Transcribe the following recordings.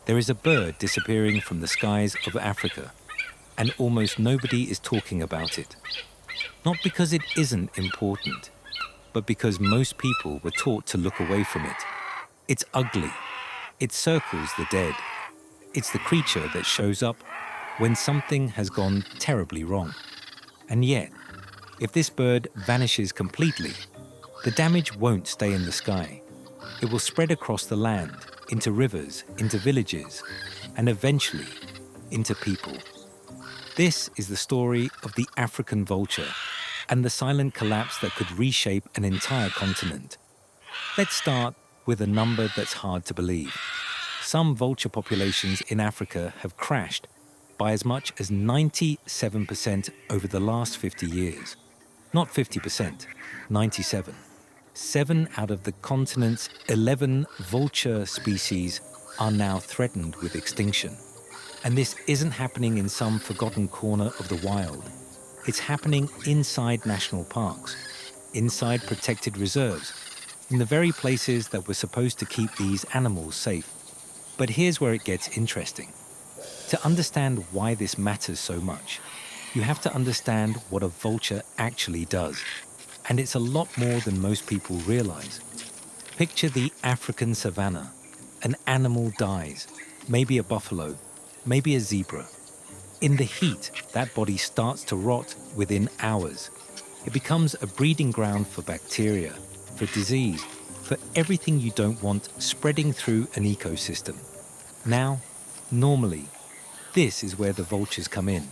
There is a bird disappearing from the skies of Africa, and almost nobody is talking about it. Not because it isn't important, but because most people were taught to look away from it. It's ugly. It circles the dead. It's the creature that shows up when something has gone terribly wrong. And yet, if this bird vanishes completely, the damage won't stay in the sky. It will spread across the land, into rivers, into villages, and eventually into people. This is the story of the African vulture and the silent collapse that could reshape an entire continent. Let's start with a number that's hard to believe. Some vulture populations in Africa have crashed by as much as 97% over the last 50 years. Not 50%, 97. 7 out of the continent's 11 vulture species are now threatened with extinction. And this isn't happening in some forgotten corner of the wild. It's happening inside national parks, inside protected reserves, in the very places that were supposed to keep these animals safe. But here's where it gets interesting. To understand why this matters so much, you have to understand what a vulture actually does. And it's a lot more than most people realize. Picture the African savanna. An animal dies, maybe a buffalo, maybe a zebra. In the heat, that body starts to rot within hours. It becomes a breeding ground for bacteria, for disease, for everything you don't want spreading through an ecosystem. Now, normally, this is where the vultures come in.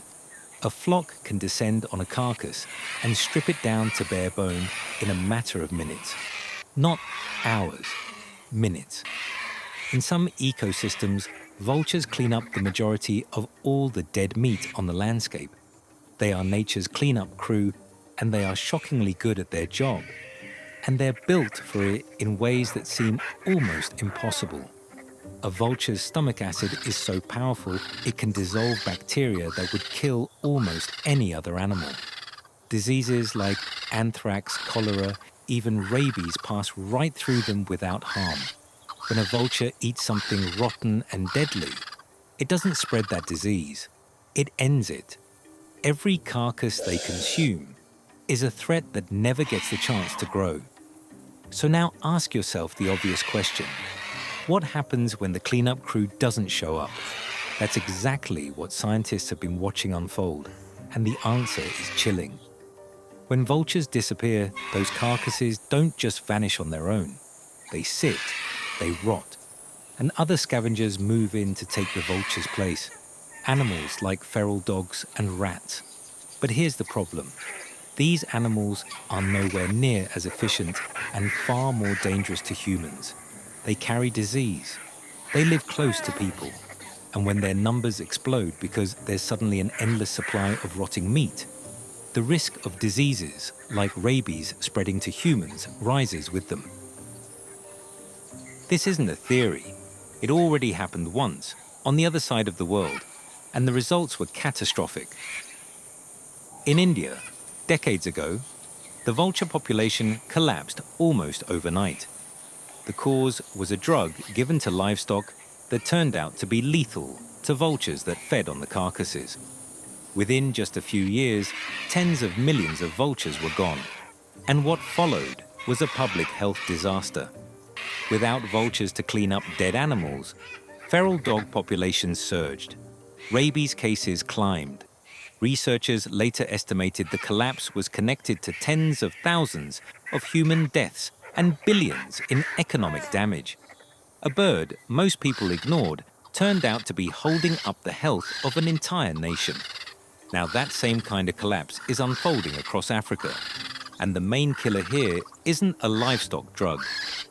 A flock can descend on a carcass and strip it down to bare bone in a matter of minutes. Not hours, minutes. In some ecosystems, vultures clean up the majority of all the dead meat on the landscape. They are nature's cleanup crew, and they are shockingly good at their job. And they're built for it in ways that seem almost impossible. A vulture's stomach acid is so powerful it can dissolve bacteria that would kill almost any other animal. Diseases like anthrax, cholera, even rabies pass right through them without harm. When a vulture eats something rotten and deadly, it doesn't spread that disease. It ends it. Every carcass they consume is a threat that never gets the chance to grow. So now ask yourself the obvious question. What happens when the cleanup crew doesn't show up? That's exactly what scientists have been watching unfold, and the answer is chilling. When vultures disappear, those carcasses don't just vanish on their own. They sit, they rot, and other scavengers move in to take the vulture's place. Animals like feral dogs and rats. But here's the problem. These animals are nowhere near as efficient and far more dangerous to humans. They carry disease. They live close to people. And when their numbers explode because there's suddenly an endless supply of rotting meat, the risk of diseases like rabies spreading to humans rises with them. This isn't a theory. It already happened once, on the other side of the world, and the results were catastrophic. In India, decades ago, the vulture population collapsed almost overnight. The cause was a drug given to livestock that turned out to be lethal to vultures that fed on the carcasses. Within just a few years, tens of millions of vultures were gone. And what followed was a public health disaster. Without vultures to clean up dead animals, feral dog populations surged. Rabies cases climbed. Researchers later estimated the collapse was connected to tens of thousands of human deaths and billions in economic damage. A bird most people ignored turned out to be holding up the health of an entire nation. Now that same kind of collapse is unfolding across Africa. And the main killer here isn't a livestock drug,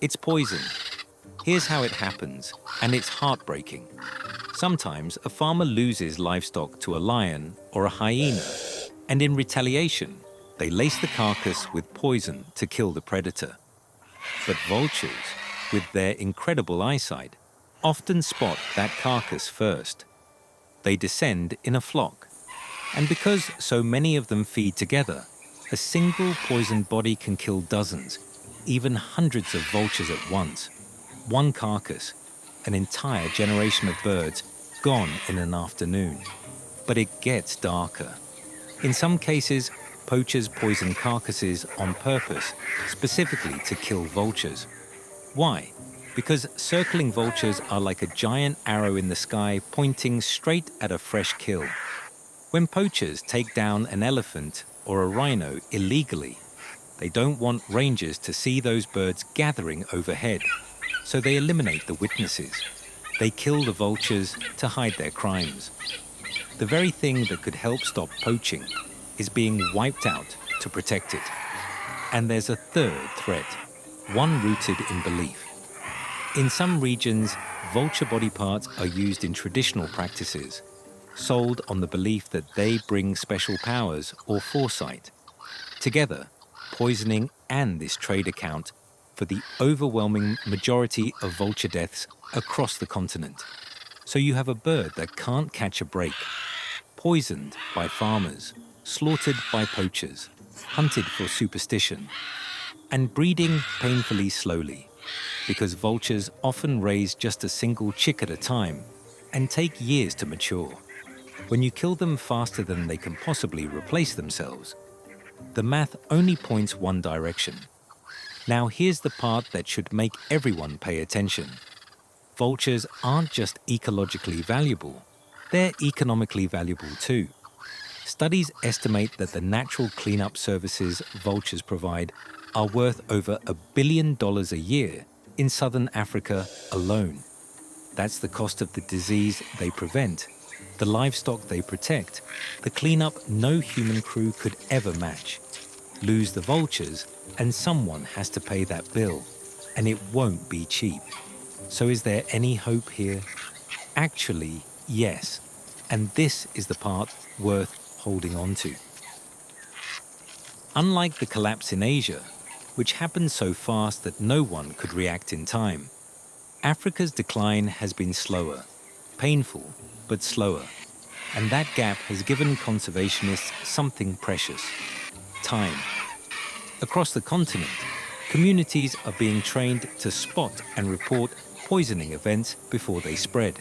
it's poison. Here's how it happens, and it's heartbreaking. Sometimes a farmer loses livestock to a lion or a hyena, and in retaliation, they lace the carcass with poison to kill the predator. But vultures, with their incredible eyesight, often spot that carcass first. They descend in a flock, and because so many of them feed together, a single poisoned body can kill dozens, even hundreds of vultures at once. One carcass, an entire generation of birds gone in an afternoon. But it gets darker. In some cases, poachers poison carcasses on purpose, specifically to kill vultures. Why? Because circling vultures are like a giant arrow in the sky pointing straight at a fresh kill. When poachers take down an elephant or a rhino illegally, they don't want rangers to see those birds gathering overhead, so they eliminate the witnesses. They kill the vultures to hide their crimes. The very thing that could help stop poaching is being wiped out to protect it. And there's a third threat, one rooted in belief. In some regions, vulture body parts are used in traditional practices, sold on the belief that they bring special powers or foresight. Together, poisoning and this trade account for the overwhelming majority of vulture deaths across the continent. So you have a bird that can't catch a break, poisoned by farmers, slaughtered by poachers, hunted for superstition, and breeding painfully slowly, because vultures often raise just a single chick at a time and take years to mature. When you kill them faster than they can possibly replace themselves, the math only points one direction. Now here's the part that should make everyone pay attention. Vultures aren't just ecologically valuable, they're economically valuable too. Studies estimate that the natural cleanup services vultures provide are worth over $1 billion a year in southern Africa alone. That's the cost of the disease they prevent, the livestock they protect, the cleanup no human crew could ever match. Lose the vultures, and someone has to pay that bill, and it won't be cheap. So is there any hope here? Actually, yes. And this is the part worth holding on to. Unlike the collapse in Asia, which happened so fast that no one could react in time, Africa's decline has been slower, painful, but slower. And that gap has given conservationists something precious: time. Across the continent, communities are being trained to spot and report poisoning events before they spread.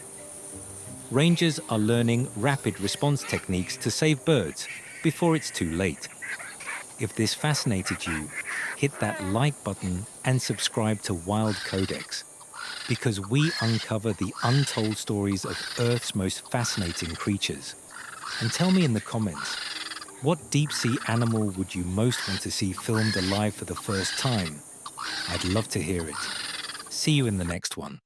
Rangers are learning rapid response techniques to save birds before it's too late. If this fascinated you, hit that like button and subscribe to Wild Codex, because we uncover the untold stories of Earth's most fascinating creatures. And tell me in the comments, what deep-sea animal would you most want to see filmed alive for the first time? I'd love to hear it. See you in the next one.